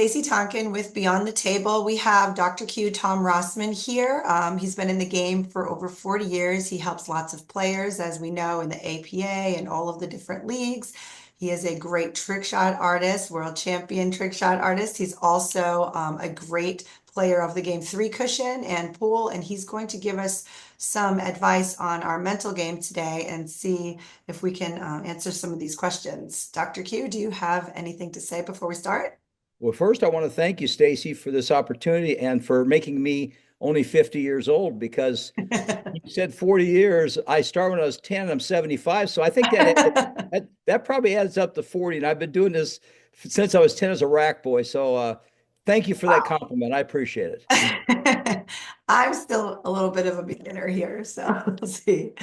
Stacy Tonkin with Beyond the Table. We have Dr. Q, Tom Rossman here. He's been in the game for over 40 years. He helps lots of players, as we know, in the APA and all of the different leagues. He is a great trick shot artist, world champion trick shot artist. He's also a great player of the game three cushion and pool, and he's going to give us some advice on our mental game today and see if we can answer some of these questions. Dr. Q, do you have anything to say before we start? Well, first, I want to thank you, Stacy, for this opportunity and for making me only 50 years old because you said 40 years. I started when I was 10, I'm 75. So I think that probably adds up to 40. And I've been doing this since I was 10 as a rack boy. So thank you for that Wow. compliment. I appreciate it. I'm still a little bit of a beginner here, so we'll see.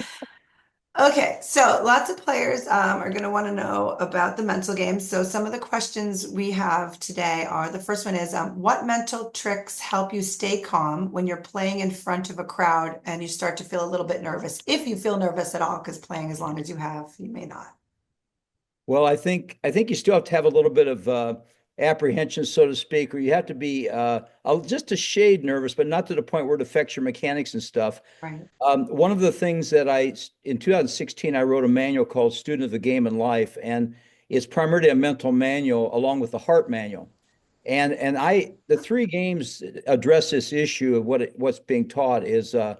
Okay, so lots of players are going to want to know about the mental game. So some of the questions we have today are, the first one is, what mental tricks help you stay calm when you're playing in front of a crowd and you start to feel a little bit nervous? If you feel nervous at all, because playing as long as you have, you may not. Well, I think you still have to have a little bit of apprehension, so to speak, or you have to be just a shade nervous, but not to the point where it affects your mechanics and stuff. Right. One of the things that in 2016, I wrote a manual called Student of the Game and Life, and it's primarily a mental manual along with the heart manual. And the three games address this issue of what's being taught is the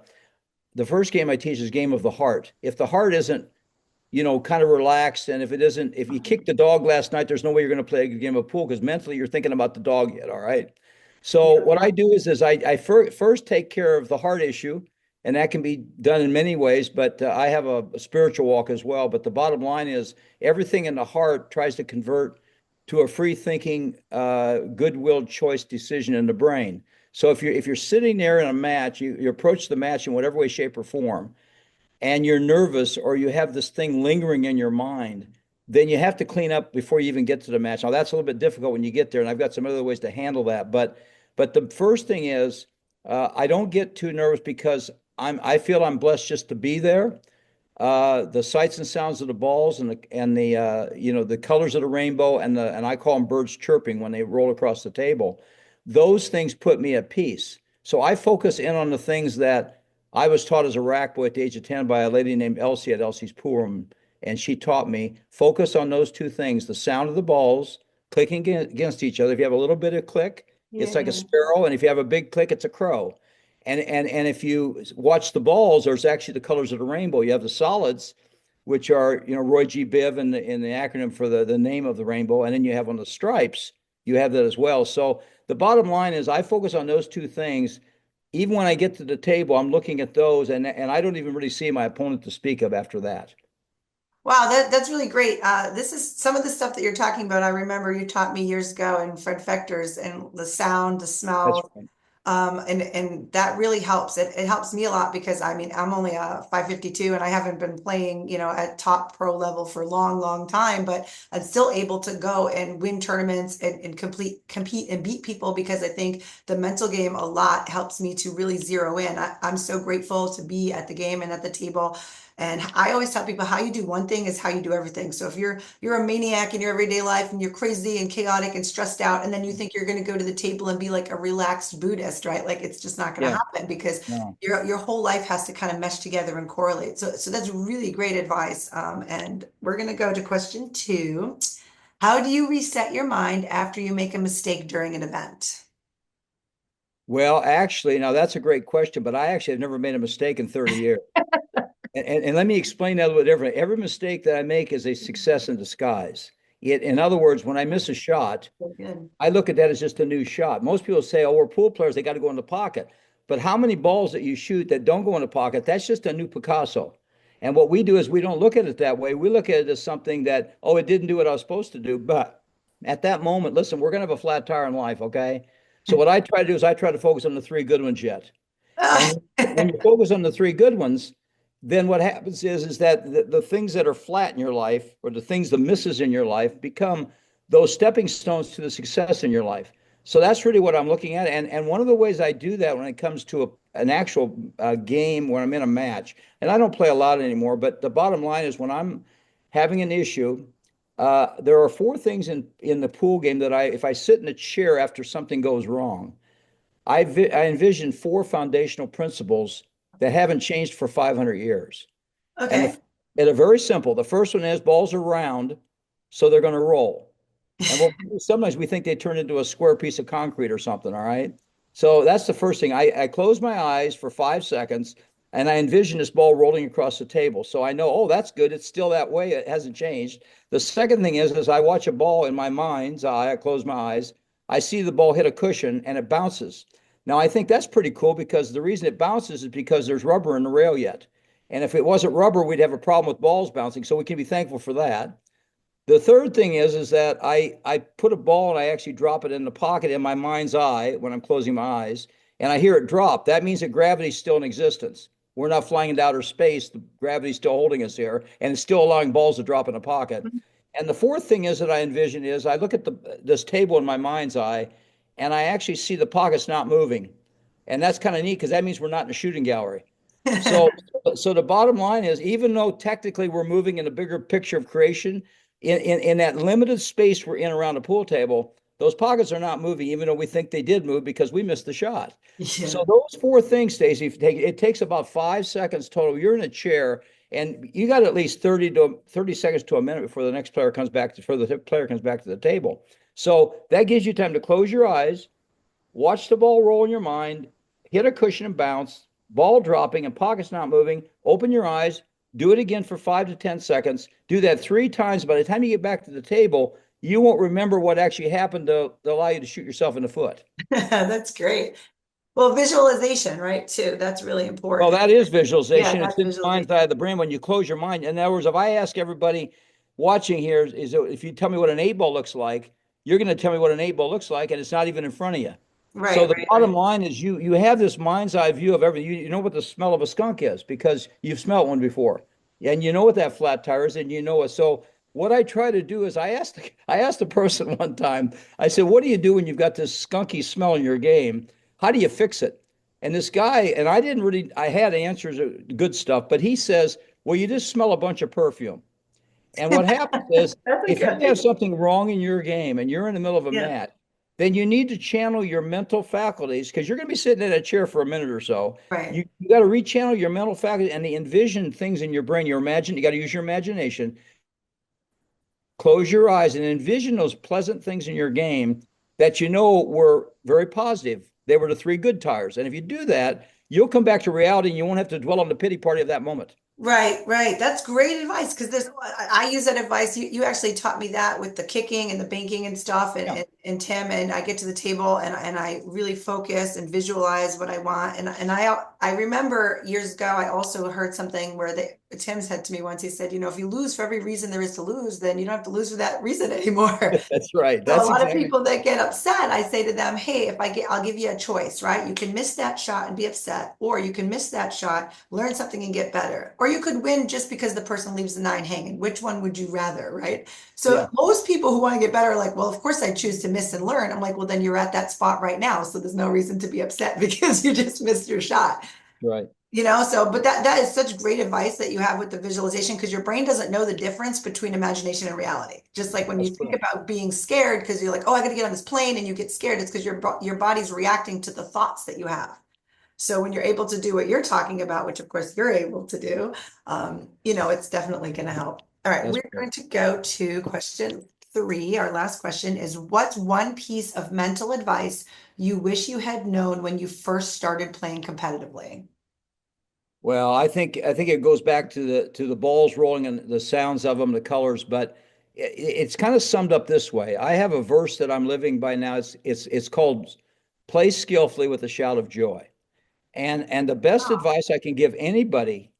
first game I teach is game of the heart. If the heart isn't kind of relaxed. And if you kicked the dog last night, there's no way you're going to play a good game of pool because mentally you're thinking about the dog yet. All right. So Yeah. what I do is I first take care of the heart issue, and that can be done in many ways. But I have a spiritual walk as well. But the bottom line is everything in the heart tries to convert to a free thinking, goodwill choice decision in the brain. So if you're sitting there in a match, you approach the match in whatever way, shape, or form and you're nervous or you have this thing lingering in your mind, then you have to clean up before you even get to the match. Now that's a little bit difficult when you get there, and I've got some other ways to handle that. But the first thing is I don't get too nervous because I feel I'm blessed just to be there. The sights and sounds of the balls and the colors of the rainbow and I call them birds chirping when they roll across the table. Those things put me at peace. So I focus in on the things that I was taught as a rack boy at the age of 10 by a lady named Elsie at Elsie's Pool Room. And she taught me focus on those two things, the sound of the balls clicking against each other. If you have a little bit of click, it's like a Yeah. sparrow. And if you have a big click, it's a crow. And if you watch the balls, there's actually the colors of the rainbow. You have the solids, which are, Roy G. Biv in the acronym for the name of the rainbow. And then you have on the stripes, you have that as well. So the bottom line is I focus on those two things. Even when I get to the table, I'm looking at those, and I don't even really see my opponent to speak of after that. Wow, that's really great. This is some of the stuff that you're talking about. I remember you taught me years ago in Fred Fechter's and the sound, the That's smell, right. and that really helps. It helps me a lot because I mean I'm only a 552 and I haven't been playing, at top pro level for a long, long time, but I'm still able to go and win tournaments and compete and beat people because I think the mental game a lot helps me to really zero in. I'm so grateful to be at the game and at the table. And I always tell people how you do one thing is how you do everything. So if you're a maniac in your everyday life and you're crazy and chaotic and stressed out, and then you think you're going to go to the table and be like a relaxed Buddhist, right? Like it's just not going to Yeah. happen because No. your whole life has to kind of mesh together and correlate. So that's really great advice. And we're going to go to question two. How do you reset your mind after you make a mistake during an event? Well, actually, now that's a great question, but I actually have never made a mistake in 30 years. And let me explain that a little different. Every mistake that I make is a success in disguise. In other words, when I miss a shot, So good. I look at that as just a new shot. Most people say, oh, we're pool players, they got to go in the pocket. But how many balls that you shoot that don't go in the pocket, that's just a new Picasso. And what we do is we don't look at it that way. We look at it as something that, oh, it didn't do what I was supposed to do. But at that moment, listen, we're going to have a flat tire in life, okay? So what I try to do is I try to focus on the three good ones yet. And when you focus on the three good ones, then what happens is that the things that are flat in your life or the misses in your life become those stepping stones to the success in your life. So that's really what I'm looking at. And one of the ways I do that when it comes to an actual game when I'm in a match, and I don't play a lot anymore, but the bottom line is when I'm having an issue, There are four things in the pool game that if I sit in a chair after something goes wrong, I envision four foundational principles that haven't changed for 500 years. And Okay. they're very simple. The first one is balls are round, so they're going to roll. And sometimes we think they turn into a square piece of concrete or something. All right. So that's the first thing. I close my eyes for 5 seconds and I envision this ball rolling across the table. So I know, oh, that's good. It's still that way. It hasn't changed. The second thing is, I watch a ball in my mind's eye. I close my eyes. I see the ball hit a cushion and it bounces. Now, I think that's pretty cool because the reason it bounces is because there's rubber in the rail yet. And if it wasn't rubber, we'd have a problem with balls bouncing. So we can be thankful for that. The third thing is that I put a ball and I actually drop it in the pocket in my mind's eye when I'm closing my eyes, and I hear it drop. That means that gravity's still in existence. We're not flying into outer space. The gravity's still holding us here, and it's still allowing balls to drop in the pocket. And the fourth thing is that I envision is I look at this table in my mind's eye, and I actually see the pockets not moving, and that's kind of neat because that means we're not in a shooting gallery. So, so the bottom line is, even though technically we're moving in a bigger picture of creation, in that limited space we're in around the pool table, those pockets are not moving, even though we think they did move because we missed the shot. Yeah. So those four things, Stacey, it takes about 5 seconds total. You're in a chair, and you got at least 30 seconds to a minute before the next player comes back before the player comes back to the table. So that gives you time to close your eyes, watch the ball roll in your mind, hit a cushion and bounce, ball dropping and pockets not moving. Open your eyes, do it again for 5 to 10 seconds. Do that 3 times. By the time you get back to the table, you won't remember what actually happened to allow you to shoot yourself in the foot. That's great. Well, visualization, right, too. That's really Well, important. that is Yeah, visualization. It's that's in the visualization. mind's eye of the brain when you close your mind. In other words, if I ask everybody watching here, is if you tell me what an eight ball looks like, you're going to tell me what an eight ball looks like, and it's not even in front of you. So Right, the right, bottom right. line is you have this mind's eye view of everything. You know what the smell of a skunk is because you've smelled one before, and you know what that flat tire is, and you know it. So what I try to do is I asked the person one time. I said, "What do you do when you've got this skunky smell in your game? How do you fix it?" And this guy, and I didn't really, I had answers, good stuff, but he says, "Well, you just smell a bunch of perfume." And what happens is, That's a if you good, have something wrong in your game and you're in the middle of a yeah, match, then you need to channel your mental faculties because you're going to be sitting in a chair for a minute or so. right. You got to rechannel your mental faculties and envision things in your brain. You got to use your imagination. Close your eyes and envision those pleasant things in your game that you know were very positive. They were the three good tires. And if you do that, you'll come back to reality and you won't have to dwell on the pity party of that moment. Right, right. That's great advice because I use that advice. You actually taught me that with the kicking and the banking and stuff Yeah. and Tim and I get to the table and I really focus and visualize what I want. And I remember years ago I also heard something where Tim said to me once, he said, if you lose for every reason there is to lose, then you don't have to lose for that reason anymore. That's right. So a That's lot of exactly. people that get upset, I say to them, hey, I'll give you a choice, right? You can miss that shot and be upset, or you can miss that shot, learn something and get better. Or you could win just because the person leaves the nine hanging. Which one would you rather, right? So Yeah. most people who want to get better are like, well, of course I choose to miss and learn. I'm like, well, then you're at that spot right now. So there's no reason to be upset because you just missed your shot. Right. But that is such great advice that you have with the visualization because your brain doesn't know the difference between imagination and reality. Just like when you That's think correct. about being scared because you're like, oh, I got to get on this plane and you get scared, it's because your body's reacting to the thoughts that you have. So when you're able to do what you're talking about, which of course you're able to do, it's definitely going to help. All right, That's we're correct. going to go to question 3. Our last question is, what's one piece of mental advice you wish you had known when you first started playing competitively? Well, I think it goes back to the balls rolling and the sounds of them, the colors, but it's kind of summed up this way. I have a verse that I'm living by now. It's called "Play skillfully with a shout of joy." And the best advice I can give anybody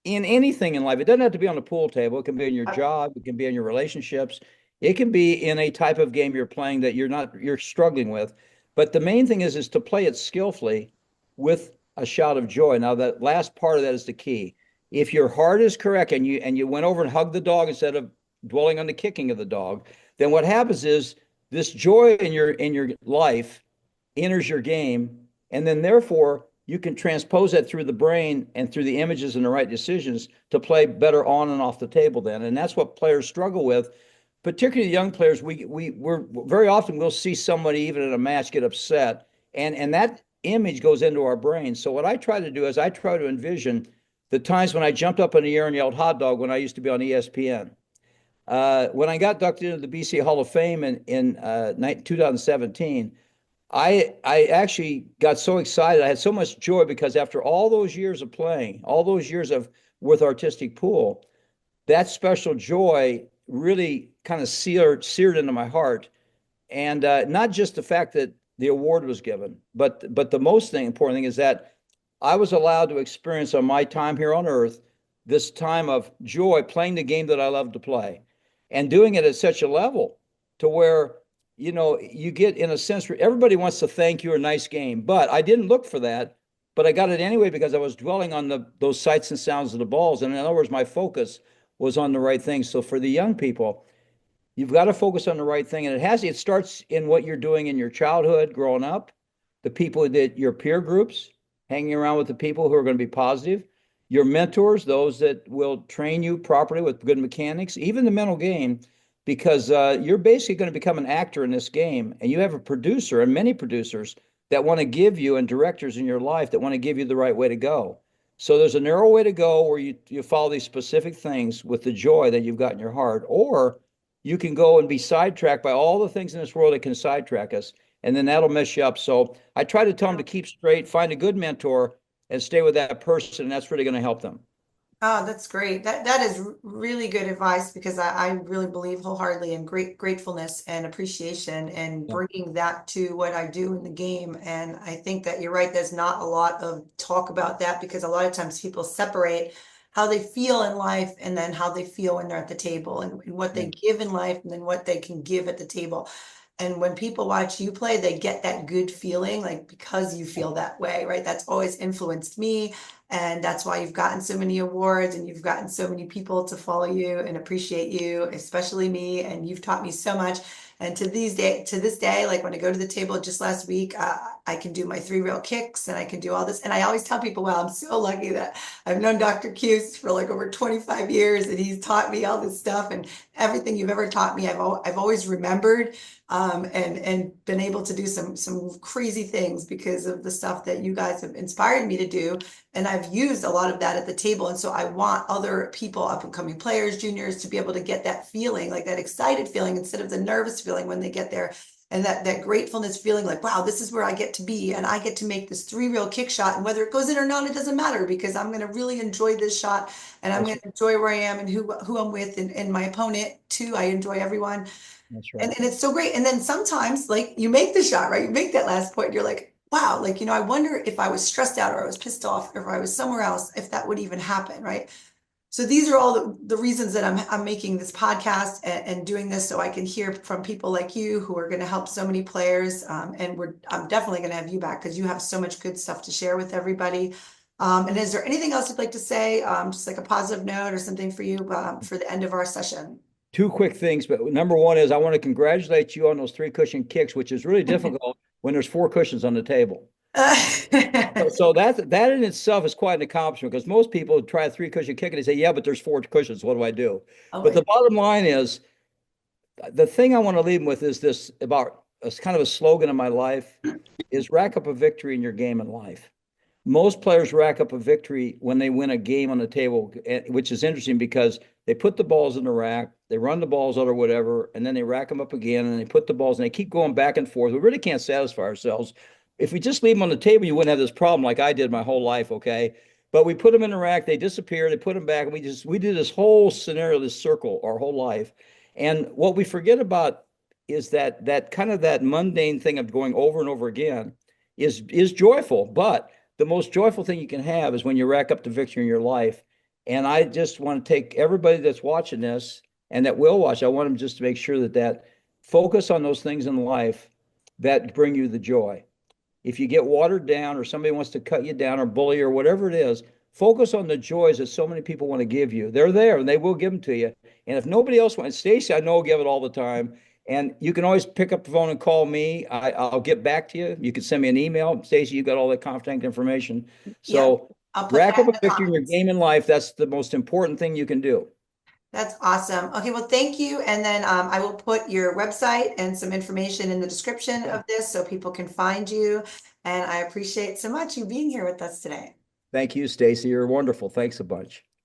in anything in life. It doesn't have to be on the pool table. It can be in your job. It can be in your relationships. It can be in a type of game you're playing that you're struggling with. But the main thing is to play it skillfully with a shout of joy. Now that last part of that is the key. If your heart is correct and you went over and hugged the dog instead of dwelling on the kicking of the dog, then what happens is this joy in your life enters your game, and then therefore you can transpose that through the brain and through the images and the right decisions to play better on and off the table then. And that's what players struggle with. particularly young players, we're very often we'll see somebody even in a match get upset, and that image goes into our brain. So what I try to do is I try to envision the times when I jumped up in the air and yelled hot dog when I used to be on ESPN. When I got inducted into the BC Hall of Fame in 2017, I actually got so excited. I had so much joy because after all those years of playing, all those years of with artistic pool, that special joy really kind of seared into my heart. And not just the fact that the award was given, but the most important thing is that I was allowed to experience on my time here on earth this time of joy playing the game that I love to play and doing it at such a level to where, you get in a sense everybody wants to thank you or nice game, but I didn't look for that, but I got it anyway because I was dwelling on those sights and sounds of the balls. And in other words, my focus was on the right thing. So for the young people, you've got to focus on the right thing. And it starts in what you're doing in your childhood, growing up, the people that your peer groups, hanging around with the people who are going to be positive, your mentors, those that will train you properly with good mechanics, even the mental game, because you're basically going to become an actor in this game. And you have a producer and many producers that want to give you and directors in your life that want to give you the right way to go. So there's a narrow way to go where you follow these specific things with the joy that you've got in your heart, or you can go and be sidetracked by all the things in this world that can sidetrack us, and then that'll mess you up. So I try to tell them to keep straight, find a good mentor, and stay with that person, and that's really going to help them. Oh, that's great. That is really good advice because I really believe wholeheartedly in gratefulness and appreciation and Yeah. bringing that to what I do in the game. And I think that you're right. There's not a lot of talk about that because a lot of times people separate how they feel in life and then how they feel when they're at the table and what Yeah. they give in life and then what they can give at the table. And when people watch you play, they get that good feeling, like because you feel that way, right? That's always influenced me. And that's why you've gotten so many awards and you've gotten so many people to follow you and appreciate you, especially me. And you've taught me so much. And to this day, like when I go to the table just last week, I can do my three rail kicks and I can do all this. And I always tell people, well, I'm so lucky that I've known Dr. Cuse for like over 25 years and he's taught me all this stuff and everything you've ever taught me, I've always remembered and been able to do some crazy things because of the stuff that you guys have inspired me to do. And I've used a lot of that at the table. And so I want other people, up and coming players, juniors, to be able to get that feeling, like that excited feeling instead of the nervous feeling when they get there. And that gratefulness feeling like, wow, this is where I get to be. And I get to make this three reel kick shot. And whether it goes in or not, it doesn't matter because I'm going to really enjoy this shot and I'm That's, going to enjoy where I am and who I'm with and my opponent too. I enjoy everyone. that's And, right. and it's so great. And then sometimes, like, you make the shot, right? You make that last point, you're like, wow, like, I wonder if I was stressed out or I was pissed off or if I was somewhere else, if that would even happen, right? So these are all the reasons that I'm making this podcast and doing this so I can hear from people like you who are going to help so many players. And I'm definitely going to have you back because you have so much good stuff to share with everybody. And is there anything else you'd like to say, just like a positive note or something for you for the end of our session? Two quick things, but number one is I want to congratulate you on those three cushion kicks, which is really difficult when there's four cushions on the table. So that in itself is quite an accomplishment because most people try a three cushion kick and they say, "Yeah, but there's four cushions. What do I do?" Oh But my, the bottom line is the thing I want to leave them with is this about a kind of a slogan in my life is rack up a victory in your game in life. Most players rack up a victory when they win a game on the table, which is interesting because they put the balls in the rack, they run the balls out or whatever, and then they rack them up again and they put the balls and they keep going back and forth. We really can't satisfy ourselves. If we just leave them on the table, you wouldn't have this problem like I did my whole life, okay? But we put them in the rack, they disappear, they put them back, and we do this whole scenario, this circle our whole life. And what we forget about is that kind of that mundane thing of going over and over again is joyful, but the most joyful thing you can have is when you rack up the victory in your life. And I just want to take everybody that's watching this and that will watch, I want them just to make sure that focus on those things in life that bring you the joy. If you get watered down or somebody wants to cut you down or bully you or whatever it is, focus on the joys that so many people want to give you. They're there and they will give them to you. And if nobody else wants, Stacy, I know will give it all the time. And you can always pick up the phone and call me. I'll get back to you. You can send me an email. Stacy, you got all that contact information. yep. So I'll put rack that up in a the victory in your comments. game in life. That's the most important thing you can do. That's awesome. Okay, well, thank you. And then I will put your website and some information in the description Okay. of this so people can find you. And I appreciate so much you being here with us today. Thank you, Stacy. You're wonderful. Thanks a bunch.